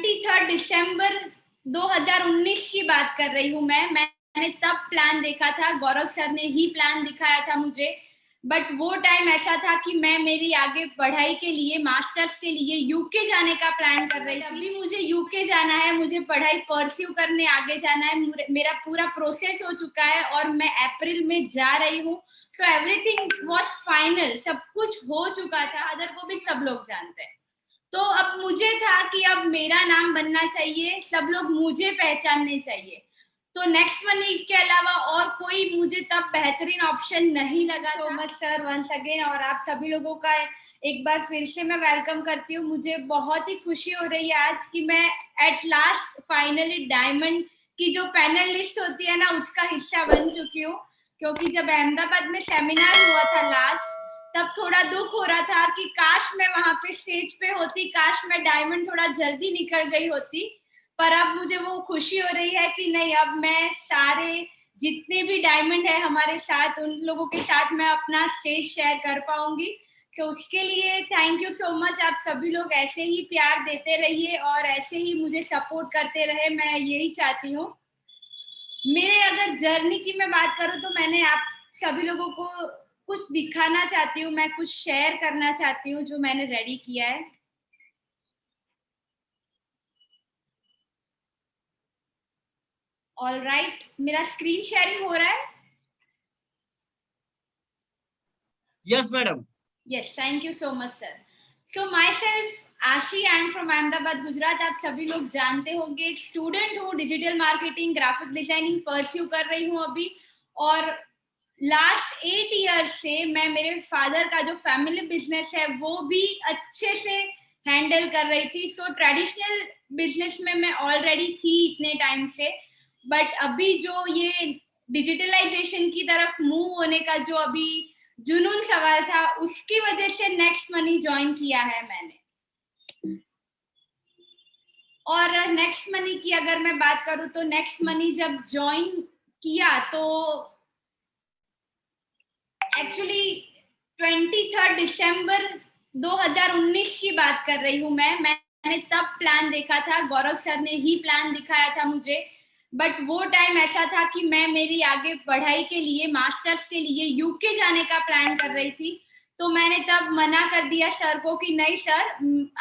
23 दिसंबर 2019 की बात कर रही हूँ मैंने तब प्लान देखा था, गौरव सर ने ही प्लान दिखाया था मुझे। बट वो टाइम ऐसा था कि मैं मेरी आगे पढ़ाई के लिए, मास्टर्स के लिए यूके जाने का प्लान कर रही थी। अभी मुझे यूके जाना है, मुझे पढ़ाई परस्यू करने आगे जाना है। मेरा पूरा प्रोसेस हो चुका है और मैं अप्रैल में जा रही हूँ। सो एवरीथिंग वाज फाइनल, सब कुछ हो चुका था। अदर को भी सब लोग जानते हैं। तो अब मुझे था कि अब मेरा नाम बनना चाहिए, सब लोग मुझे पहचानने चाहिए। तो नेक्स्ट मनी के अलावा और कोई मुझे तब बेहतरीन ऑप्शन नहीं लगा। So much sir once again, और आप सभी लोगों का एक बार फिर से मैं वेलकम करती हूँ। मुझे बहुत ही खुशी हो रही है आज कि मैं एट लास्ट फाइनली डायमंड की जो पैनल लिस्ट होती है ना, उसका हिस्सा बन चुकी हूँ। क्योंकि जब अहमदाबाद में सेमिनार हुआ था लास्ट, तब थोड़ा दुख हो रहा था कि काश मैं वहां पे स्टेज पे होती, काश मैं डायमंड थोड़ा जल्दी निकल गई होती। पर अब मुझे वो खुशी हो रही है कि नहीं, अब मैं सारे जितने भी डायमंड है हमारे साथ, उन लोगों के साथ मैं अपना स्टेज शेयर कर पाऊंगी। तो उसके लिए थैंक यू सो मच। आप सभी लोग ऐसे ही प्यार देते रहिए और ऐसे ही मुझे सपोर्ट करते रहे, मैं यही चाहती हूँ। मेरे अगर जर्नी की मैं बात करूँ तो मैंने आप सभी लोगों को कुछ दिखाना चाहती हूँ, मैं कुछ शेयर करना चाहती हूँ जो मैंने रेडी किया है। ऑल राइट, मेरा स्क्रीन शेयरिंग हो रहा है? Yes madam. Yes, thank you so much sir. So myself Ashi, I am from Ahmedabad Gujarat. आप सभी लोग जानते होंगे, एक स्टूडेंट हूँ, digital marketing, graphic designing pursue कर रही हूँ अभी। और लास्ट 8 ईयर से मैं मेरे फादर का जो फैमिली बिजनेस है वो भी अच्छे से हैंडल कर रही थी। सो ट्रेडिशनल बिजनेस में मैं ऑलरेडी थी इतने टाइम से, बट अभी जो ये डिजिटलाइजेशन की तरफ मूव होने का जो अभी जुनून सवाल था, उसकी वजह से नेक्स्ट मनी ज्वाइन किया है मैंने। और नेक्स्ट मनी की अगर मैं बात करूं तो नेक्स्ट मनी जब ज्वाइन किया तो एक्चुअली 23 दिसंबर 2019 की बात कर रही हूँ मैंने तब प्लान देखा था, गौरव सर ने ही प्लान दिखाया था मुझे। बट वो टाइम ऐसा था कि मैं मेरी आगे पढ़ाई के लिए, मास्टर्स के लिए यूके जाने का प्लान कर रही थी। तो मैंने तब मना कर दिया सर को कि नहीं सर,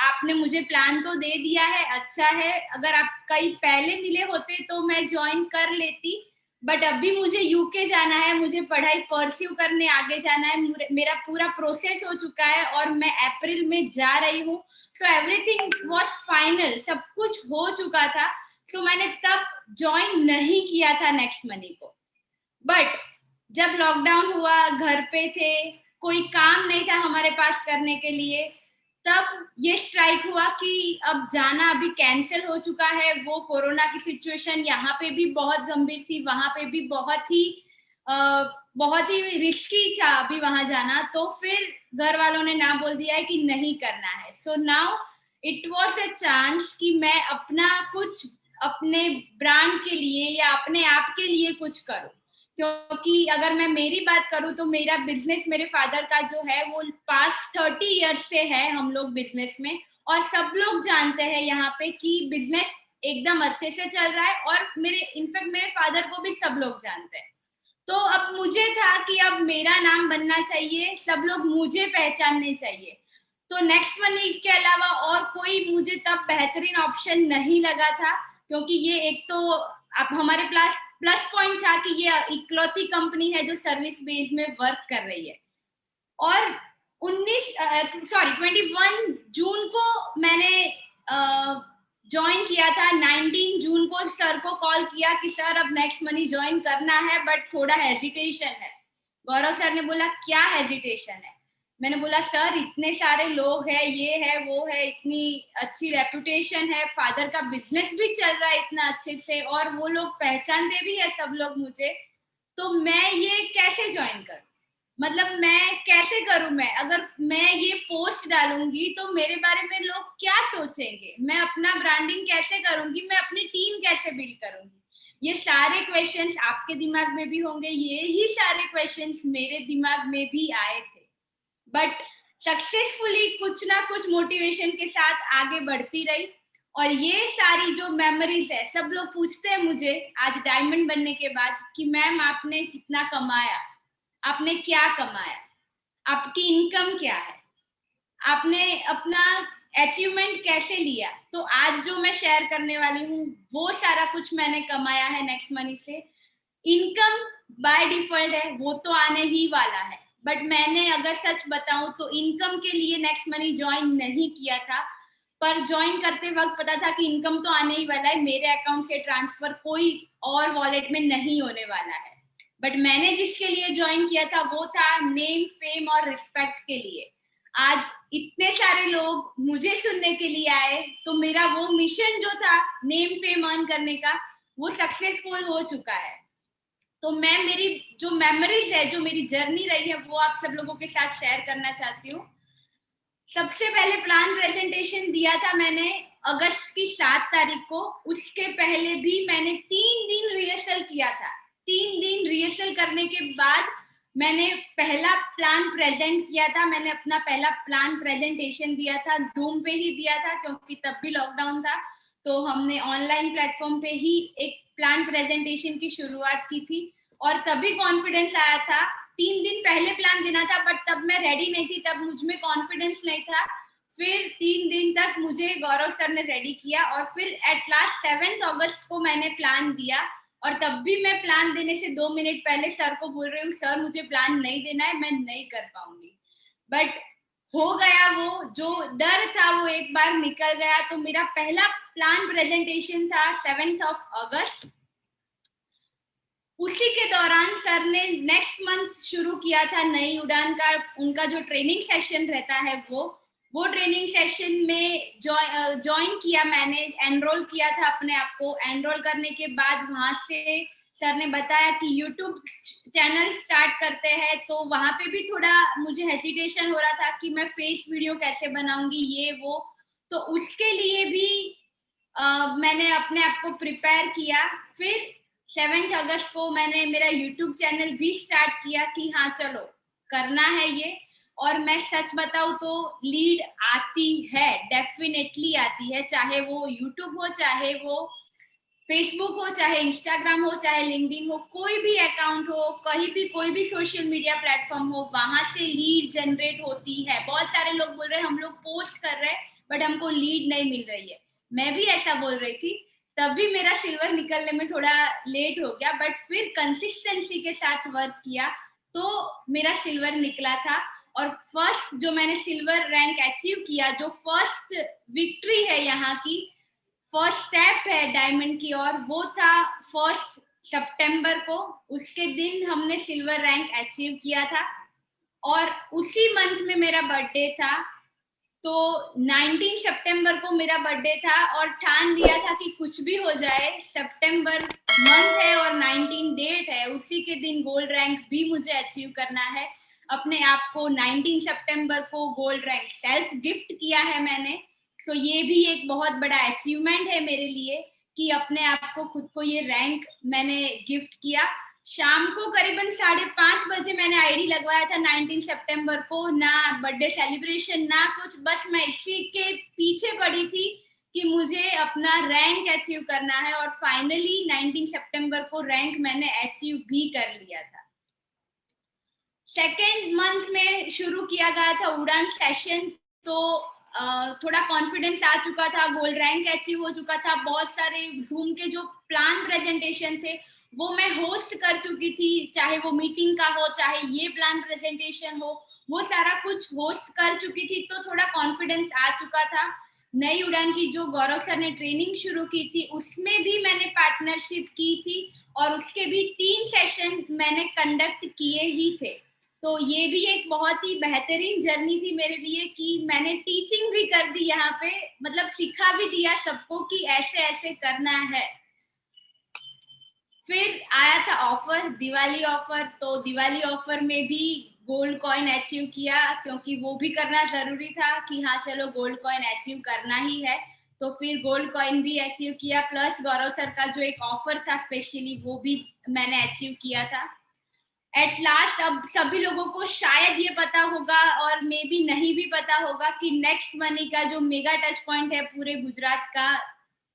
आपने मुझे प्लान तो दे दिया है, अच्छा है, अगर आप कहीं पहले मिले होते तो मैं ज्वाइन कर लेती। बट अभी मुझे यूके जाना है, मुझे पढ़ाई परस्यू करने आगे जाना है। मेरा पूरा प्रोसेस हो चुका है और मैं अप्रैल में जा रही हूँ। सो एवरीथिंग वाज फाइनल, सब कुछ हो चुका था। सो मैंने तब ज्वाइन नहीं किया था नेक्स्ट मनी को। बट जब लॉकडाउन हुआ, घर पे थे, कोई काम नहीं था हमारे पास करने के लिए, तब ये स्ट्राइक हुआ कि अब जाना अभी कैंसिल हो चुका है। वो कोरोना की सिचुएशन यहाँ पे भी बहुत गंभीर थी, वहां पे भी बहुत ही रिस्की था अभी वहां जाना। तो फिर घर वालों ने ना बोल दिया है कि नहीं करना है। So now it was a chance कि मैं अपना कुछ, अपने ब्रांड के लिए या अपने आप के लिए कुछ करूं। क्योंकि अगर मैं मेरी बात करूं तो मेरा बिजनेस, मेरे फादर का जो है वो पास्ट 30 ईयर्स से है हम लोग बिजनेस में। और सब लोग जानते हैं यहाँ पे कि बिजनेस एकदम अच्छे से चल रहा है। और इनफैक्ट मेरे फादर को भी सब लोग जानते हैं। तो अब मुझे था कि अब मेरा नाम बनना चाहिए, सब लोग मुझे पहचानने चाहिए। तो नेक्स्ट मनी के अलावा और कोई मुझे तब बेहतरीन ऑप्शन नहीं लगा था। क्योंकि ये एक तो अब हमारे प्लस पॉइंट था कि ये इकलौती कंपनी है जो सर्विस बेस में वर्क कर रही है। और 21 जून को मैंने ज्वाइन किया था। 19 जून को सर को कॉल किया कि सर अब नेक्स्ट मनी ज्वाइन करना है, बट थोड़ा हेजिटेशन है। गौरव सर ने बोला क्या हेजिटेशन है? मैंने बोला सर इतने सारे लोग हैं, ये है वो है, इतनी अच्छी रेपुटेशन है, फादर का बिजनेस भी चल रहा है इतना अच्छे से, और वो लोग पहचानते भी है सब लोग मुझे। तो मैं ये कैसे ज्वाइन करूं? मतलब मैं कैसे करूं? मैं अगर मैं ये पोस्ट डालूंगी तो मेरे बारे में लोग क्या सोचेंगे? मैं अपना ब्रांडिंग कैसे करूंगी? मैं अपनी टीम कैसे बिल्ड करूंगी? ये सारे क्वेश्चंस आपके दिमाग में भी होंगे, ये ही सारे क्वेश्चंस मेरे दिमाग में भी आए थे। बट सक्सेसफुली कुछ ना कुछ मोटिवेशन के साथ आगे बढ़ती रही। और ये सारी जो मेमोरीज है, सब लोग पूछते हैं मुझे आज डायमंड बनने के बाद कि मैम आपने कितना कमाया, आपने क्या कमाया, आपकी इनकम क्या है, आपने अपना अचीवमेंट कैसे लिया। तो आज जो मैं शेयर करने वाली हूँ वो सारा कुछ मैंने कमाया है नेक्स्ट मनी से। इनकम बाय डिफॉल्ट है, वो तो आने ही वाला है, बट मैंने अगर सच बताऊं तो इनकम के लिए नेक्स्ट मनी ज्वाइन नहीं किया था। पर ज्वाइन करते वक्त पता था कि इनकम तो आने ही वाला है, मेरे अकाउंट से ट्रांसफर कोई और वॉलेट में नहीं होने वाला है। बट मैंने जिसके लिए ज्वाइन किया था वो था नेम, फेम और रिस्पेक्ट के लिए। आज इतने सारे लोग मुझे सुनने के लिए आए, तो मेरा वो मिशन जो था नेम फेम अर्न करने का, वो सक्सेसफुल हो चुका है। तो मैं मेरी जो मेमोरीज है, जो मेरी जर्नी रही है, वो आप सब लोगों के साथ शेयर करना चाहती हूँ। सबसे पहले प्लान प्रेजेंटेशन दिया था मैंने अगस्त की 7 तारीख को। उसके पहले भी मैंने 3 दिन रिहर्सल किया था। 3 दिन रिहर्सल करने के बाद मैंने पहला प्लान प्रेजेंट किया था। मैंने अपना पहला प्लान प्रेजेंटेशन दिया था, जूम पे ही दिया था क्योंकि तब भी लॉकडाउन था। तो हमने ऑनलाइन प्लेटफॉर्म पे ही एक प्लान प्रेजेंटेशन की शुरुआत की थी और तभी कॉन्फिडेंस आया था। 3 दिन पहले प्लान देना था, बट तब मैं रेडी नहीं थी, तब मुझ में कॉन्फिडेंस नहीं था। फिर 3 दिन तक मुझे गौरव सर ने रेडी किया और फिर एट लास्ट 7 अगस्त को मैंने प्लान दिया। और तब भी मैं प्लान देने से 2 मिनट पहले सर को बोल रही हूँ, सर मुझे प्लान नहीं देना है, मैं नहीं कर पाऊंगी। बट हो गया, वो जो डर था वो एक बार निकल गया। तो मेरा पहला प्लान प्रेजेंटेशन था 7 अगस्त। उसी के दौरान सर ने नेक्स्ट मंथ शुरू किया था नई उड़ान का, उनका जो ट्रेनिंग सेशन रहता है वो ट्रेनिंग सेशन में ज्वाइन किया मैंने, एनरोल किया था अपने आप को। एनरोल करने के बाद वहां से सर ने बताया कि यूट्यूब चैनल स्टार्ट करते हैं। तो वहां पे भी थोड़ा मुझे हेसिटेशन हो रहा था कि मैं फेस वीडियो कैसे बनाऊंगी, ये वो। तो उसके लिए भी मैंने अपने आप को प्रिपेयर किया। फिर 7 अगस्त को मैंने मेरा यूट्यूब चैनल भी स्टार्ट किया कि हाँ चलो करना है ये। और मैं सच बताऊं तो लीड आती है, डेफिनेटली आती है, चाहे वो यूट्यूब हो, चाहे वो फेसबुक हो, चाहे इंस्टाग्राम हो, चाहे लिंक्डइन हो, कोई भी अकाउंट हो, कहीं भी कोई भी सोशल मीडिया प्लेटफॉर्म हो, वहां से लीड जनरेट होती है। बहुत सारे लोग बोल रहे हैं हम लोग पोस्ट कर रहे हैं बट हमको लीड नहीं मिल रही है। मैं भी ऐसा बोल रही थी, तब भी मेरा सिल्वर निकलने में थोड़ा लेट हो गया, बट फिर कंसिस्टेंसी के साथ वर्क किया तो मेरा सिल्वर निकला था। और फर्स्ट जो मैंने सिल्वर रैंक अचीव किया, जो फर्स्ट विक्ट्री है यहाँ की, फर्स्ट स्टेप है डायमंड की ओर, वो था 1 सितंबर को। उसके दिन हमने सिल्वर रैंक अचीव किया था और उसी मंथ में मेरा बर्थडे था। तो 19 सितंबर को मेरा बर्थडे था और ठान लिया था कि कुछ भी हो जाए, सितंबर मंथ है और 19 डेट है, उसी के दिन गोल्ड रैंक भी मुझे अचीव करना है। अपने आप को 19 सितंबर को गोल्ड रैंक सेल्फ गिफ्ट किया है मैंने। सो ये भी एक बहुत बड़ा अचीवमेंट है मेरे लिए कि अपने आप को, खुद को ये रैंक मैंने गिफ्ट किया। शाम को करीबन 5:30 बजे मैंने आईडी लगवाया था 19 सितंबर को। ना बर्थडे सेलिब्रेशन ना कुछ, बस मैं इसी के पीछे पड़ी थी कि मुझे अपना रैंक अचीव करना है। और फाइनली 19 सितंबर को रैंक मैंने अचीव भी कर लिया था। सेकेंड मंथ में शुरू किया गया था उड़ान सेशन, तो थोड़ा कॉन्फिडेंस आ चुका था, गोल्ड रैंक अचीव हो चुका था। बहुत सारे जूम के जो प्लान प्रेजेंटेशन थे वो मैं होस्ट कर चुकी थी, चाहे वो मीटिंग का हो, चाहे ये प्लान प्रेजेंटेशन हो, वो सारा कुछ होस्ट कर चुकी थी। तो थोड़ा कॉन्फिडेंस आ चुका था। नई उड़ान की जो गौरव सर ने ट्रेनिंग शुरू की थी उसमें भी मैंने पार्टनरशिप की थी और उसके भी 3 सेशन मैंने कंडक्ट किए ही थे। तो ये भी एक बहुत ही बेहतरीन जर्नी थी मेरे लिए कि मैंने टीचिंग भी कर दी यहाँ पे, मतलब सिखा भी दिया सबको कि ऐसे ऐसे करना है। फिर आया था ऑफर, दिवाली ऑफर। तो दिवाली ऑफर में भी गोल्ड कॉइन अचीव किया क्योंकि वो भी करना जरूरी था कि हाँ चलो गोल्ड कॉइन अचीव करना ही है। तो फिर गोल्ड कॉइन भी अचीव किया, प्लस गौरव सर का जो एक ऑफर था स्पेशली वो भी मैंने अचीव किया था। एट लास्ट अब सभी लोगों को शायद ये पता होगा और मे बी नहीं भी पता होगा कि नेक्स्ट मनी का जो मेगा टच पॉइंट है पूरे गुजरात का,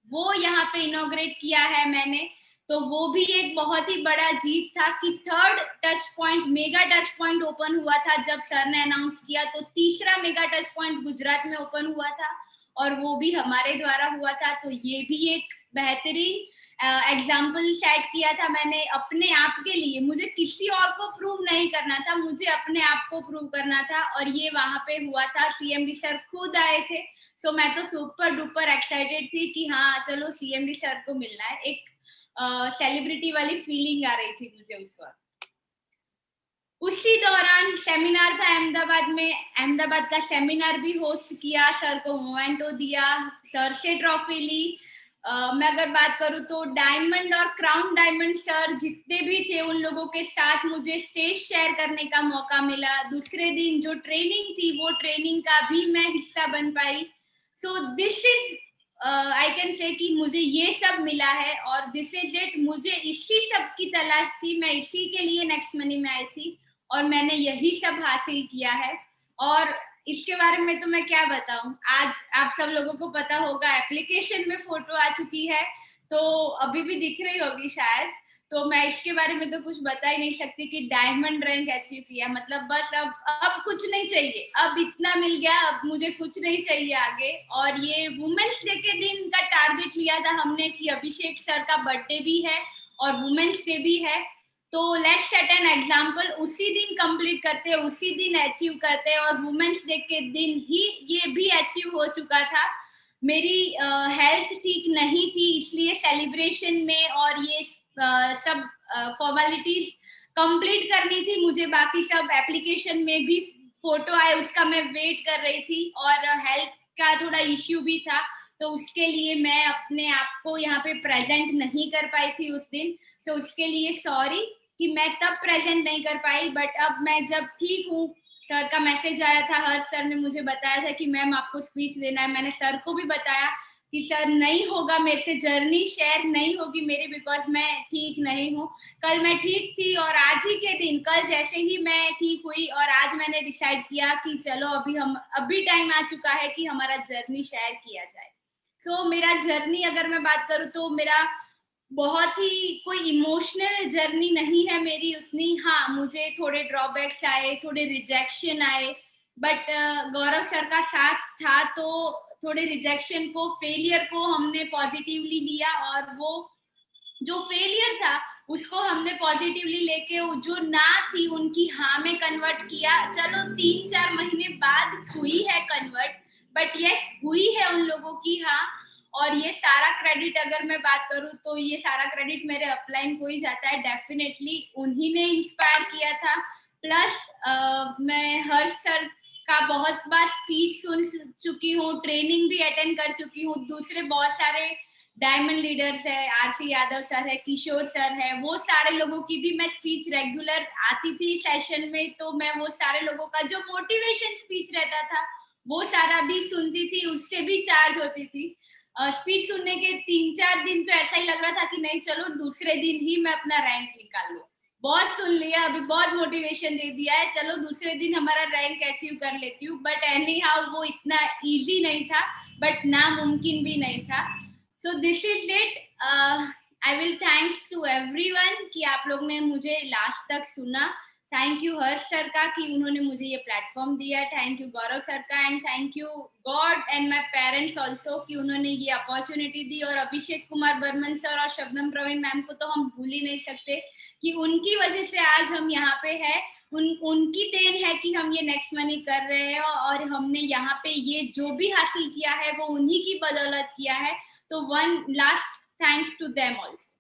वो यहाँ पे इनॉग्रेट किया है मैंने। तो वो भी एक बहुत ही बड़ा जीत था कि third touch point, mega touch point open हुआ था जब सर ने अनाउंस किया, तो तीसरा मेगा टच पॉइंट गुजरात में ओपन हुआ था और वो भी हमारे द्वारा हुआ था। तो ये भी एक बेहतरीन एग्जाम्पल सेट किया था मैंने अपने आप के लिए। मुझे किसी और को प्रूव नहीं करना था, मुझे अपने आप को प्रूव करना था और ये वहां पे हुआ था। सीएमडी सर खुद आए थे, सो मैं तो सुपर डुपर एक्साइटेड थी कि हाँ चलो सीएमडी सर को मिलना है। एक सेलिब्रिटी वाली फीलिंग आ रही थी मुझे उस वक्त। उसी दौरान सेमिनार था अहमदाबाद में, अहमदाबाद का सेमिनार भी होस्ट किया, सर को मोमेंटो दिया, सर से ट्रॉफी ली। मैं अगर बात करूं तो डायमंड और क्राउन डायमंड सर जितने भी थे उन लोगों के साथ मुझे स्टेज शेयर करने का मौका मिला। दूसरे दिन जो ट्रेनिंग थी वो ट्रेनिंग का भी मैं हिस्सा बन पाई। So this is I can say कि मुझे ये सब मिला है और दिस इज इट। मुझे इसी सब की तलाश थी, मैं इसी के लिए नेक्स्ट मनी में आई थी और मैंने यही सब हासिल किया है। और इसके बारे में तो मैं क्या बताऊं, आज आप सब लोगों को पता होगा एप्लीकेशन में फोटो आ चुकी है, तो अभी भी दिख रही होगी शायद। तो मैं इसके बारे में तो कुछ बता ही नहीं सकती कि डायमंड रैंक अचीव किया, मतलब बस अब कुछ नहीं चाहिए, अब इतना मिल गया, अब मुझे कुछ नहीं चाहिए आगे। और ये वुमेन्स डे के दिन का टारगेट लिया था हमने कि अभिषेक सर का बर्थडे भी है और वुमेन्स डे भी है, तो लेट्स सेट एन एग्जाम्पल, उसी दिन कंप्लीट करते हैं, उसी दिन अचीव करते हैं। और वुमेन्स डे के दिन ही ये भी अचीव हो चुका था। मेरी हेल्थ ठीक नहीं थी, इसलिए सेलिब्रेशन में और ये सब फॉर्मेलिटीज कंप्लीट करनी थी मुझे, बाकी सब एप्लीकेशन में भी फोटो आए उसका मैं वेट कर रही थी और हेल्थ का थोड़ा इश्यू भी था, तो उसके लिए मैं अपने आप को यहाँ पे प्रेजेंट नहीं कर पाई थी उस दिन। सो उसके लिए सॉरी कि मैं तब प्रेजेंट नहीं कर पाई, बट अब मैं जब ठीक हूँ, सर का मैसेज आया था, हर्ष सर ने मुझे बताया था कि मैम आपको स्पीच देना है। मैंने सर को भी बताया कि सर नहीं होगा मेरे से, जर्नी शेयर नहीं होगी मेरी, बिकॉज मैं ठीक नहीं हूँ। कल मैं ठीक थी और आज ही के दिन, कल जैसे ही मैं ठीक हुई और आज मैंने डिसाइड किया कि चलो अभी टाइम आ चुका है कि हमारा जर्नी शेयर किया जाए। सो मेरा जर्नी अगर मैं बात करूँ तो मेरा बहुत ही कोई इमोशनल जर्नी नहीं है मेरी उतनी। हाँ, मुझे थोड़े ड्रॉबैक्स आए, थोड़े रिजेक्शन आए, बट गौरव सर का साथ था तो थोड़े रिजेक्शन को, फेलियर को हमने पॉजिटिवली लिया और वो जो फेलियर था उसको हमने पॉजिटिवली लेके जो ना थी उनकी हाँ में कन्वर्ट किया। चलो 3-4 महीने बाद हुई है कन्वर्ट, बट यस हुई है उन लोगों की हाँ। और ये सारा क्रेडिट अगर मैं बात करूँ तो ये सारा क्रेडिट मेरे अपलाइन को ही जाता है, डेफिनेटली उन्हीं ने इंस्पायर किया था। प्लस मैं हर्ष सर का बहुत बार स्पीच सुन चुकी हूँ, ट्रेनिंग भी अटेंड कर चुकी हूँ, दूसरे बहुत सारे डायमंड लीडर्स है, आरसी यादव सर है, किशोर सर है, वो सारे लोगों की भी मैं स्पीच रेगुलर आती थी सेशन में, तो मैं वो सारे लोगों का जो मोटिवेशन स्पीच रहता था वो सारा भी सुनती थी, उससे भी चार्ज होती थी। स्पीच सुनने के 3-4 दिन तो ऐसा ही लग रहा था कि नहीं चलो दूसरे दिन ही मैं अपना रैंक निकाल लूं, बहुत सुन लिया, अभी बहुत मोटिवेशन दे दिया है, चलो दूसरे दिन हमारा रैंक अचीव कर लेती हूँ। बट एनी हाउ वो इतना इजी नहीं था, बट नामुमकिन भी नहीं था। So this is it. I will thanks to everyone कि आप लोग ने मुझे लास्ट तक सुना। थैंक यू हर्ष सर का कि उन्होंने मुझे ये प्लेटफॉर्म दिया, थैंक यू गौरव सर का, and thank you God and my parents also कि उन्होंने ये अपॉर्चुनिटी दी। और अभिषेक कुमार बर्मन सर और शबनम प्रवीण मैम को तो हम भूल ही नहीं सकते कि उनकी वजह से आज हम यहाँ पे हैं। उनकी देन है कि हम ये नेक्स्ट मनी कर रहे हैं और हमने यहाँ पे ये जो भी हासिल किया है वो उन्हीं की बदौलत किया है। तो one last thanks to them also.